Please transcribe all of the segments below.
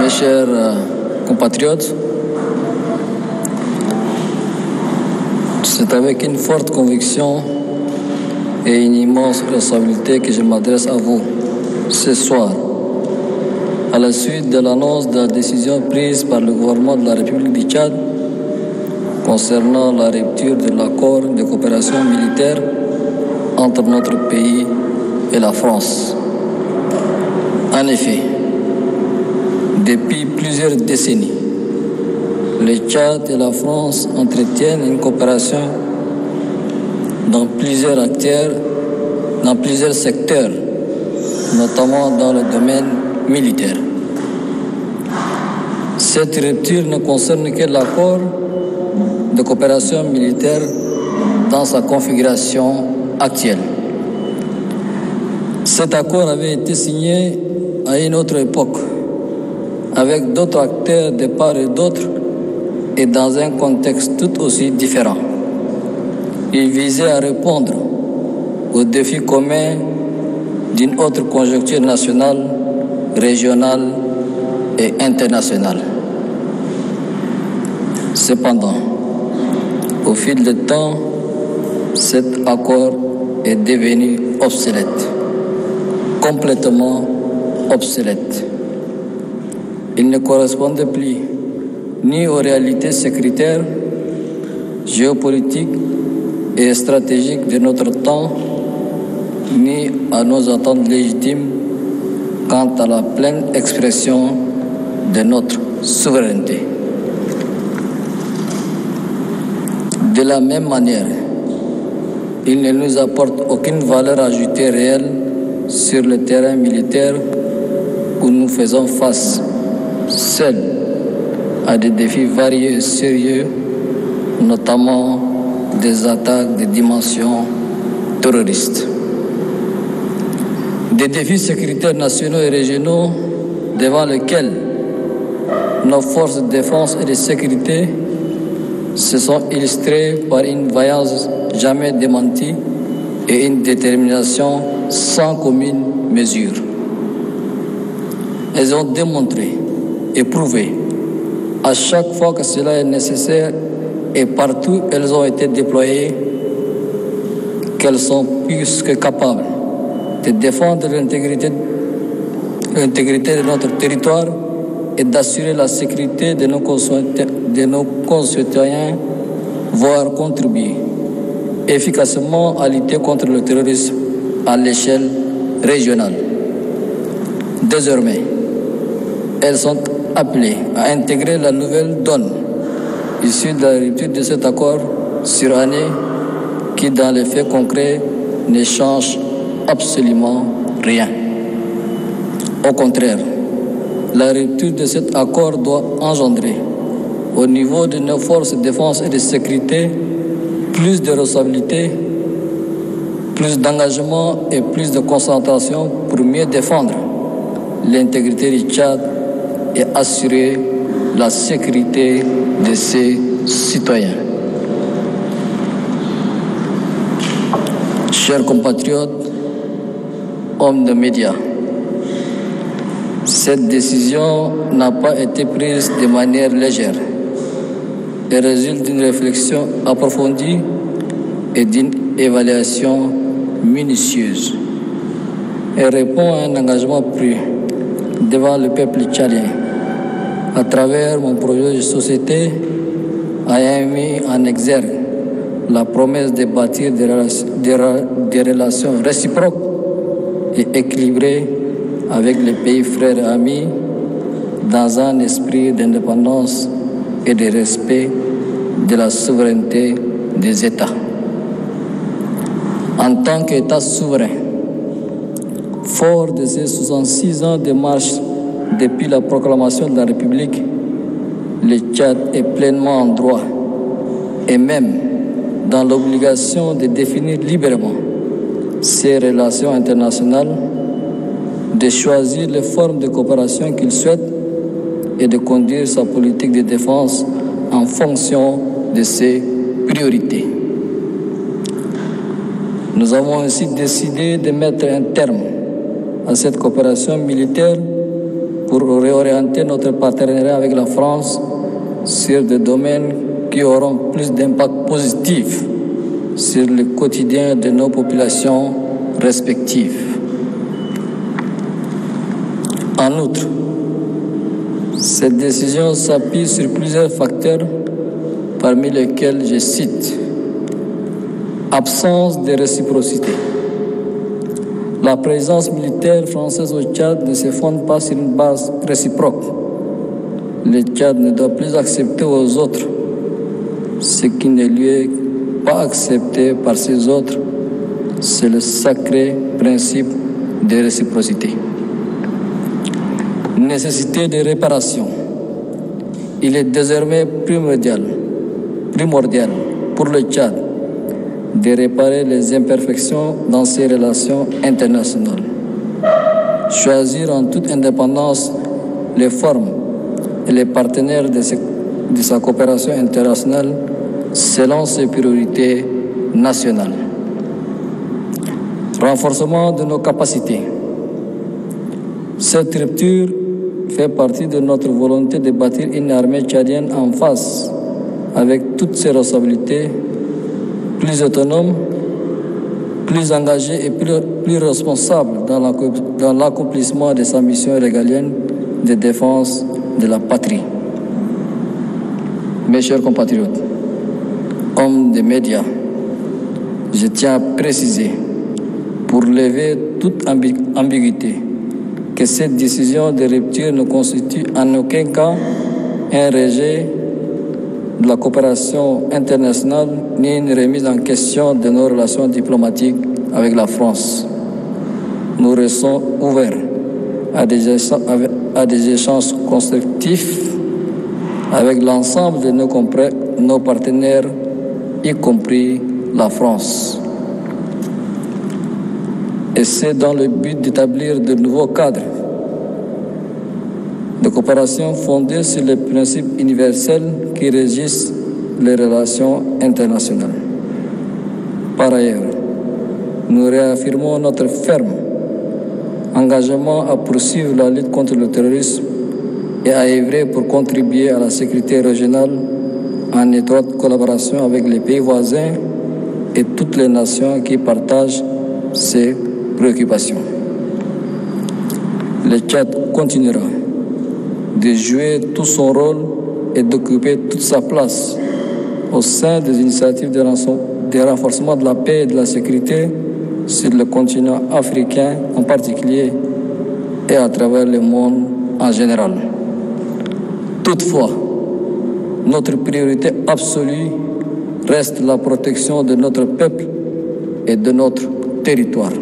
Mes chers compatriotes, c'est avec une forte conviction et une immense responsabilité que je m'adresse à vous ce soir, à la suite de l'annonce de la décision prise par le gouvernement de la République du Tchad concernant la rupture de l'accord de coopération militaire entre notre pays et la France. En effet, depuis plusieurs décennies, le Tchad et la France entretiennent une coopération dans plusieurs secteurs, notamment dans le domaine militaire. Cette rupture ne concerne que l'accord de coopération militaire dans sa configuration actuelle. Cet accord avait été signé à une autre époque, avec d'autres acteurs de part et d'autre, et dans un contexte tout aussi différent. Il visait à répondre aux défis communs d'une autre conjoncture nationale, régionale et internationale. Cependant, au fil du temps, cet accord est devenu obsolète, complètement obsolète. Il ne correspondait plus ni aux réalités sécuritaires, géopolitiques et stratégiques de notre temps, ni à nos attentes légitimes quant à la pleine expression de notre souveraineté. De la même manière, il ne nous apporte aucune valeur ajoutée réelle sur le terrain militaire où nous faisons face seuls à des défis variés et sérieux, notamment des attaques de dimension terroriste. Des défis sécuritaires nationaux et régionaux devant lesquels nos forces de défense et de sécurité se sont illustrées par une vaillance jamais démentie et une détermination sans commune mesure. Elles ont démontré et prouvé à chaque fois que cela est nécessaire et partout elles ont été déployées qu'elles sont plus que capables de défendre l'intégrité de notre territoire et d'assurer la sécurité de nos concitoyens, voire contribuer efficacement à lutter contre le terrorisme à l'échelle régionale. Désormais, elles sont appelées à intégrer la nouvelle donne issue de la rupture de cet accord sur année qui, dans les faits concrets, ne change absolument rien. Au contraire, la rupture de cet accord doit engendrer, au niveau de nos forces de défense et de sécurité, plus de responsabilité, plus d'engagement et plus de concentration pour mieux défendre l'intégrité du Tchad et assurer la sécurité de ses citoyens. Chers compatriotes, hommes de médias, cette décision n'a pas été prise de manière légère. Elle résulte d'une réflexion approfondie et d'une évaluation minutieuse. Elle répond à un engagement pris devant le peuple tchadien à travers mon projet de société ayant mis en exergue la promesse de bâtir des relations réciproques et équilibrées avec les pays frères et amis dans un esprit d'indépendance et de respect de la souveraineté des États. En tant qu'État souverain, fort de ces 66 ans de marche depuis la proclamation de la République, le Tchad est pleinement en droit et même dans l'obligation de définir librement ses relations internationales, de choisir les formes de coopération qu'il souhaite et de conduire sa politique de défense en fonction de ses priorités. Nous avons ainsi décidé de mettre un terme à cette coopération militaire pour réorienter notre partenariat avec la France sur des domaines qui auront plus d'impact positif sur le quotidien de nos populations respectives. En outre, cette décision s'appuie sur plusieurs facteurs, parmi lesquels je cite: absence de réciprocité. La présence militaire française au Tchad ne se fonde pas sur une base réciproque. Le Tchad ne doit plus accepter aux autres ce qui ne lui est pas accepté par ces autres. C'est le sacré principe de réciprocité. Nécessité de réparation. Il est désormais primordial pour le Tchad de réparer les imperfections dans ses relations internationales. Choisir en toute indépendance les formes et les partenaires de sa coopération internationale selon ses priorités nationales. Renforcement de nos capacités. Cette rupture fait partie de notre volonté de bâtir une armée tchadienne en phase avec toutes ses responsabilités, plus autonome, plus engagée et plus responsable dans l'accomplissement de sa mission régalienne de défense de la patrie. Mes chers compatriotes, hommes des médias, je tiens à préciser, pour lever toute ambiguïté, que cette décision de rupture ne constitue en aucun cas un rejet de la coopération internationale ni une remise en question de nos relations diplomatiques avec la France. Nous restons ouverts à des échanges constructifs avec l'ensemble de nos partenaires, y compris la France. Et c'est dans le but d'établir de nouveaux cadres de coopération fondés sur les principes universels qui régissent les relations internationales. Par ailleurs, nous réaffirmons notre ferme engagement à poursuivre la lutte contre le terrorisme et à œuvrer pour contribuer à la sécurité régionale en étroite collaboration avec les pays voisins et toutes les nations qui partagent ces préoccupations. Le Tchad continuera de jouer tout son rôle et d'occuper toute sa place au sein des initiatives de renforcement de la paix et de la sécurité sur le continent africain en particulier et à travers le monde en général. Toutefois, notre priorité absolue reste la protection de notre peuple et de notre territoire.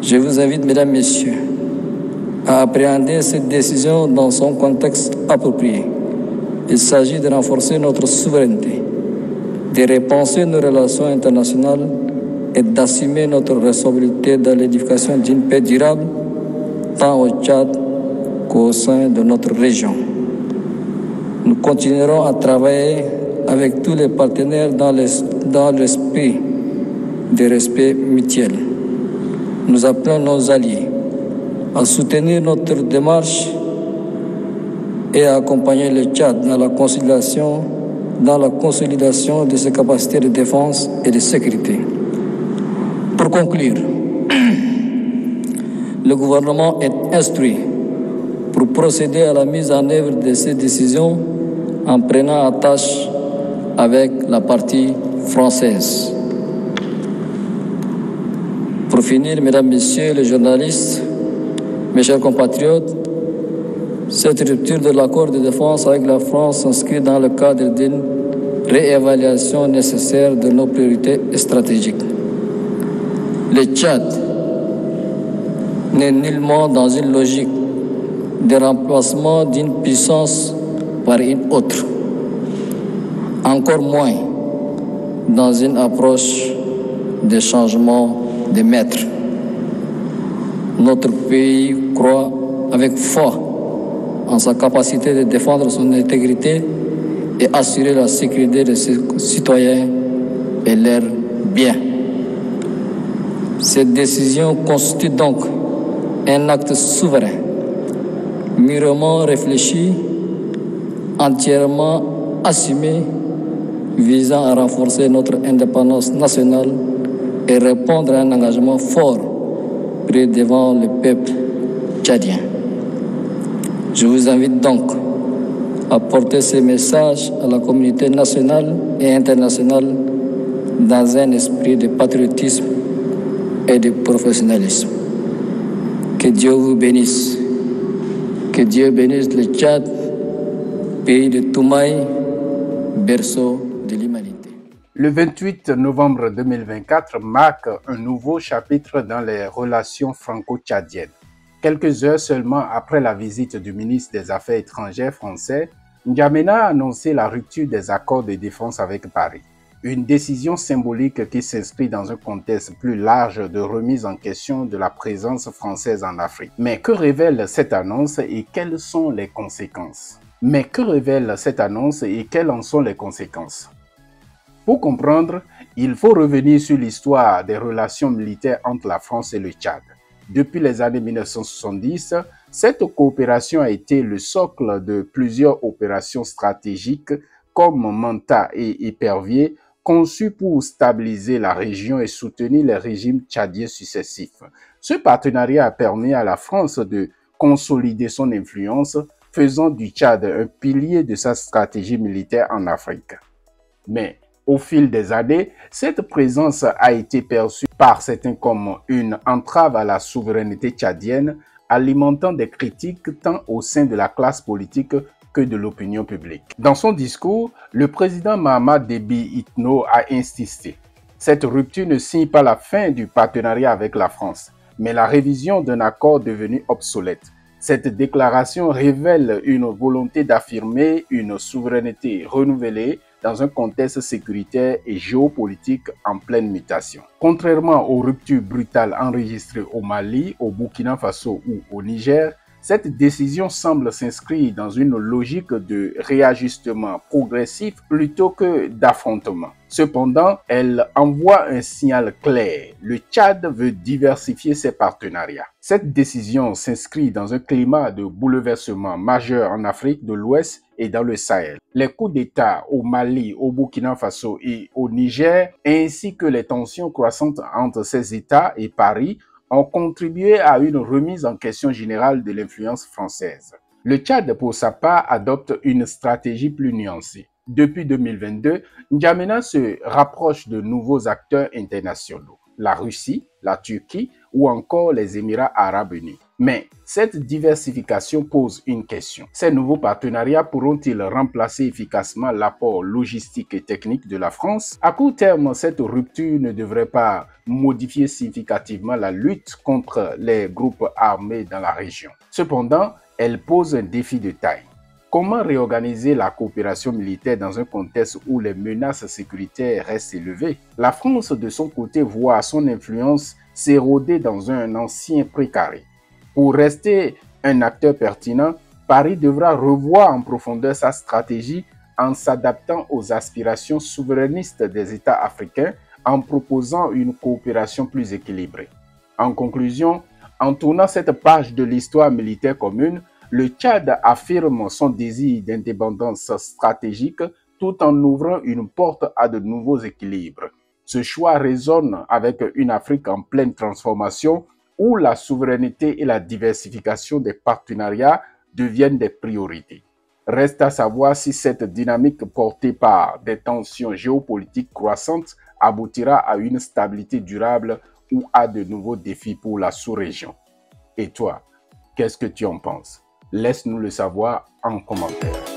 Je vous invite, mesdames, messieurs, à appréhender cette décision dans son contexte approprié. Il s'agit de renforcer notre souveraineté, de repenser nos relations internationales et d'assumer notre responsabilité dans l'édification d'une paix durable, tant au Tchad qu'au sein de notre région. Nous continuerons à travailler avec tous les partenaires dans l'esprit de respect mutuel. Nous appelons nos alliés à soutenir notre démarche et à accompagner le Tchad dans la consolidation de ses capacités de défense et de sécurité. Pour conclure, le gouvernement est instruit pour procéder à la mise en œuvre de ces décisions en prenant attache avec la partie française. Pour finir, mesdames, messieurs les journalistes, mes chers compatriotes, cette rupture de l'accord de défense avec la France s'inscrit dans le cadre d'une réévaluation nécessaire de nos priorités stratégiques. Le Tchad n'est nullement dans une logique de remplacement d'une puissance par une autre, encore moins dans une approche de changement de maître. Notre pays croit avec foi en sa capacité de défendre son intégrité et assurer la sécurité de ses citoyens et leurs biens. Cette décision constitue donc un acte souverain mûrement réfléchi, entièrement assumé, visant à renforcer notre indépendance nationale et répondre à un engagement fort pris devant le peuple tchadien. Je vous invite donc à porter ce message à la communauté nationale et internationale dans un esprit de patriotisme et de professionnalisme. Que Dieu vous bénisse. Que Dieu bénisse le Tchad, pays de Toumaï, berceau de l'humanité. Le 28 novembre 2024 marque un nouveau chapitre dans les relations franco-tchadiennes. Quelques heures seulement après la visite du ministre des Affaires étrangères français, N'Djamena a annoncé la rupture des accords de défense avec Paris. Une décision symbolique qui s'inscrit dans un contexte plus large de remise en question de la présence française en Afrique. Mais que révèle cette annonce et quelles sont les conséquences? Quelles en sont les conséquences? Pour comprendre, il faut revenir sur l'histoire des relations militaires entre la France et le Tchad. Depuis les années 1970, cette coopération a été le socle de plusieurs opérations stratégiques comme Manta et Épervier, conçues pour stabiliser la région et soutenir les régimes tchadiens successifs. Ce partenariat a permis à la France de consolider son influence, faisant du Tchad un pilier de sa stratégie militaire en Afrique. Mais au fil des années, cette présence a été perçue par certains comme une entrave à la souveraineté tchadienne, alimentant des critiques tant au sein de la classe politique que de l'opinion publique. Dans son discours, le président Mahamat Déby Itno a insisté. Cette rupture ne signe pas la fin du partenariat avec la France, mais la révision d'un accord devenu obsolète. Cette déclaration révèle une volonté d'affirmer une souveraineté renouvelée dans un contexte sécuritaire et géopolitique en pleine mutation. Contrairement aux ruptures brutales enregistrées au Mali, au Burkina Faso ou au Niger, cette décision semble s'inscrire dans une logique de réajustement progressif plutôt que d'affrontement. Cependant, elle envoie un signal clair. Le Tchad veut diversifier ses partenariats. Cette décision s'inscrit dans un climat de bouleversement majeur en Afrique de l'Ouest et dans le Sahel. Les coups d'État au Mali, au Burkina Faso et au Niger, ainsi que les tensions croissantes entre ces États et Paris, ont contribué à une remise en question générale de l'influence française. Le Tchad, pour sa part, adopte une stratégie plus nuancée. Depuis 2022, N'Djamena se rapproche de nouveaux acteurs internationaux, la Russie, la Turquie ou encore les Émirats arabes unis. Mais cette diversification pose une question. Ces nouveaux partenariats pourront-ils remplacer efficacement l'apport logistique et technique de la France? À court terme, cette rupture ne devrait pas modifier significativement la lutte contre les groupes armés dans la région. Cependant, elle pose un défi de taille. Comment réorganiser la coopération militaire dans un contexte où les menaces sécuritaires restent élevées? La France, de son côté, voit son influence s'éroder dans un ancien précaré. Pour rester un acteur pertinent, Paris devra revoir en profondeur sa stratégie en s'adaptant aux aspirations souverainistes des États africains en proposant une coopération plus équilibrée. En conclusion, en tournant cette page de l'histoire militaire commune, le Tchad affirme son désir d'indépendance stratégique tout en ouvrant une porte à de nouveaux équilibres. Ce choix résonne avec une Afrique en pleine transformation où la souveraineté et la diversification des partenariats deviennent des priorités. Reste à savoir si cette dynamique portée par des tensions géopolitiques croissantes aboutira à une stabilité durable ou à de nouveaux défis pour la sous-région. Et toi, qu'est-ce que tu en penses? Laisse-nous le savoir en commentaire.